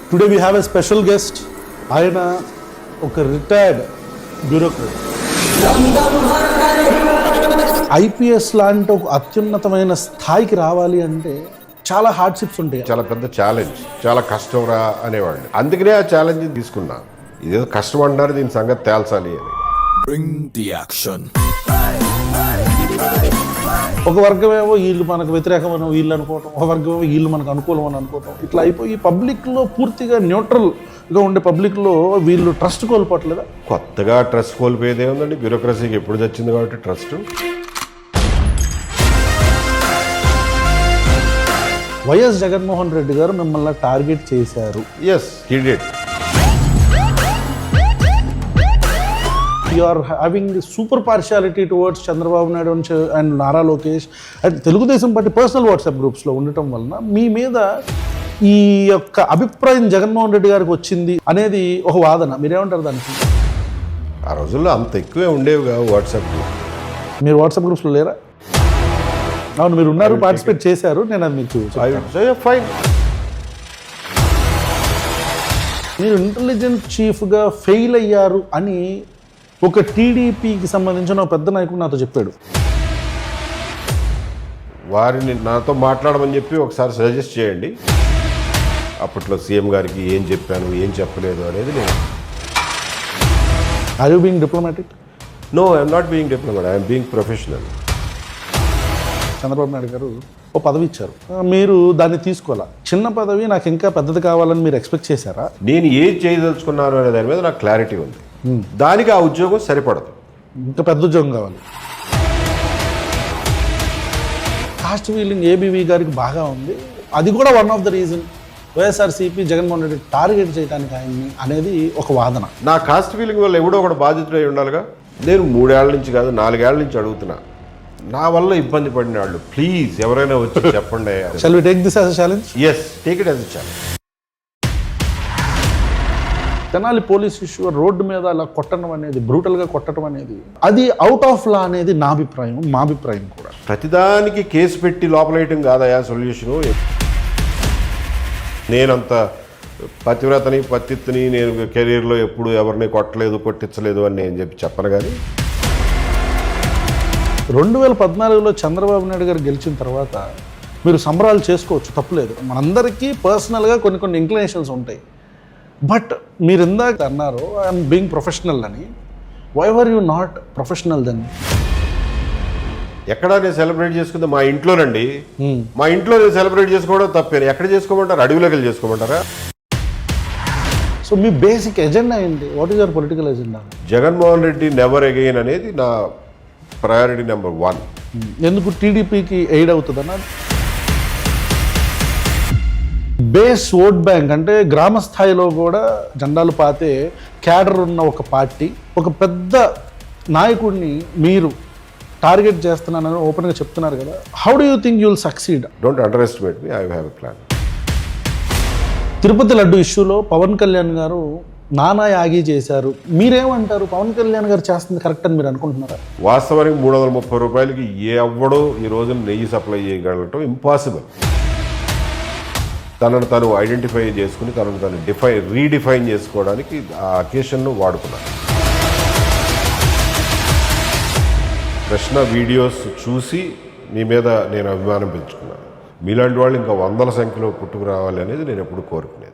Today we have a special guest. ఆయన ఒక retired bureaucrat. IPS లాంటి ఒక అత్యున్నతమైన స్థాయికి రావాలి అంటే చాలా హార్డ్షిప్స్ ఉంటాయి. చాలా పెద్ద ఛాలెంజ్, చాలా కష్టం రా అనేవాళ్ళు. అందుకనే ఆ ఛాలెంజ్ తీసుకున్నా. ఇదేదో కష్టం అంటారు, దీని సంగతి తేల్చాలి అని. ఒక వర్గమేమో వీళ్ళు మనకు వ్యతిరేకమైన వీళ్ళు అనుకోవటం, ఒక వర్గమేమో వీళ్ళు మనకు అనుకూలం అని అనుకోవటం, ఇట్లా అయిపోయి పబ్లిక్లో పూర్తిగా న్యూట్రల్గా ఉండే పబ్లిక్లో వీళ్ళు ట్రస్ట్ కోల్పోవట్లేదా? కొత్తగా ట్రస్ట్ కోల్పోయేదే ఉందండి. బ్యూరోక్రసీకి ఎప్పుడు వచ్చింది కాబట్టి ట్రస్ట్. వైఎస్ జగన్మోహన్ రెడ్డి గారు మిమ్మల్ని టార్గెట్ చేశారు. Yes, he did. You are having super partiality towards Chandrababu Naidu and Nara Lokesh and Telugu Desam party personal WhatsApp గ్రూప్స్లో ఉండటం వలన మీ మీద ఈ యొక్క అభిప్రాయం జగన్మోహన్ రెడ్డి గారికి వచ్చింది అనేది ఒక వాదన. మీరేమంటారు దానికి? ఆ రోజుల్లో అంత ఎక్కువే ఉండేవి కావు వాట్సాప్ గ్రూప్. మీరు వాట్సాప్ గ్రూప్స్లో లేరా? అవును, మీరు ఉన్నారు, పార్టిసిపేట్ చేశారు. నేను అది మీకు ఫైన్. మీరు ఇంటెలిజెన్స్ చీఫ్గా ఫెయిల్ అయ్యారు అని ఒక టీడీపీకి సంబంధించిన ఒక పెద్ద నాయకుడు నాతో చెప్పాడు. వారిని నాతో మాట్లాడమని చెప్పి ఒకసారి సజెస్ట్ చేయండి. అప్పట్లో సీఎం గారికి ఏం చెప్పాను, ఏం చెప్పలేదు అనేది. నేను are you being diplomatic? No, I'm not being diplomat, I'm being professional. Chandrababu Naidu garu ఓ పదవి ఇచ్చారు, మీరు దాన్ని తీసుకోవాలా? చిన్న పదవి, నాకు ఇంకా పెద్దది కావాలని మీరు ఎక్స్పెక్ట్ చేశారా? నేను ఏం చేయదలుచుకున్నాను అనే దాని మీద నాకు క్లారిటీ ఉంది. దానికి ఆ ఉద్యోగం సరిపడదు, ఇంకా పెద్ద ఉద్యోగం కావాలి. కాస్ట్ వీలింగ్ ఏబీవీ గారికి బాగా ఉంది. అది కూడా one of the reason YSRCP Jaganmohan Reddy target చేయడానికి ఆయన్ని అనేది ఒక వాదన. నా కాస్ట్ ఫీలింగ్ వల్ల ఎవడో ఒకటి బాధితుడై ఉండాలిగా. నేను 3 ఏళ్ల నుంచి కాదు, 4 ఏళ్ల నుంచి అడుగుతున్నా. నా వల్ల ఇబ్బంది పడిన వాళ్ళు ప్లీజ్ ఎవరైనా వచ్చి చెప్పండి. Shall we take this as a challenge? Yes, take it as a challenge. Tenali police issue road మీద అలా కొట్టడం అనేది, బ్రూటల్గా కొట్టడం అనేది, అది అవుట్ ఆఫ్ లా అనేది నా అభిప్రాయం, మా అభిప్రాయం కూడా. ప్రతిదానికి కేసు పెట్టి లోపలేయటం కాదయా సొల్యూషను. నేనంత పతివ్రతని పతిత్తుని నేను కెరీర్లో ఎప్పుడు ఎవరిని కొట్టలేదు, కొట్టించలేదు అని నేను చెప్పను. కానీ 2014లో చంద్రబాబు నాయుడు గారు గెలిచిన తర్వాత మీరు సంబరాలు చేసుకోవచ్చు, తప్పులేదు. మనందరికీ పర్సనల్గా కొన్ని ఇంక్లినేషన్స్ ఉంటాయి. బట్ మీరు ఇందాక అన్నారు ఐఎమ్ బీయింగ్ ప్రొఫెషనల్ అని. Why are you not professional then? ఎక్కడ నేను సెలబ్రేట్ చేసుకుంది మా ఇంట్లోనండి. మా ఇంట్లో నేను సెలబ్రేట్ చేసుకోవడం తప్పేను. ఎక్కడ చేసుకోమంటారు? అడవిలోకి వెళ్ళి చేసుకోమంటారా? సో మీ బేసిక్ ఎజెండా ఏంటి? What is your political agenda? Jaganmohan Reddy never again అనేది నా ప్రయారిటీ నెంబర్ 1. ఎందుకు? టీడీపీకి ఎయిడ్ అవుతుందన్నా? బేస్ ఓట్ బ్యాంక్ అంటే గ్రామ స్థాయిలో కూడా జెండాలు పాతే క్యాడర్ ఉన్న ఒక పార్టీ, ఒక పెద్ద నాయకుడిని మీరు టార్గెట్ చేస్తున్నానని ఓపెన్గా చెప్తున్నారు కదా. How do you think you will succeed? Don't under estimate me, I have a plan. Tirupati laddu ఇష్యూలో పవన్ కళ్యాణ్ గారు నానా యాగి చేశారు. మీరేమంటారు? పవన్ కళ్యాణ్ గారు చేస్తుంది కరెక్ట్ అని మీరు అనుకుంటున్నారా? వాస్తవానికి 330 రూపాయలకి ఎవడో ఈ రోజున నెయ్యి సప్లై చేయగలగటం ఇంపాసిబుల్. తనను తను ఐడెంటిఫై చేసుకుని తనను తను రీడిఫైన్ చేసుకోవడానికి ఆ అకేషన్ను వాడుకున్నాను. ప్రశ్న వీడియోస్ చూసి మీ మీద నేను అభిమానం పెంచుకున్నాను. మీలాంటి వాళ్ళు ఇంకా 100ల సంఖ్యలో పుట్టుకురావాలి అనేది నేను ఎప్పుడు కోరుకున్నాను.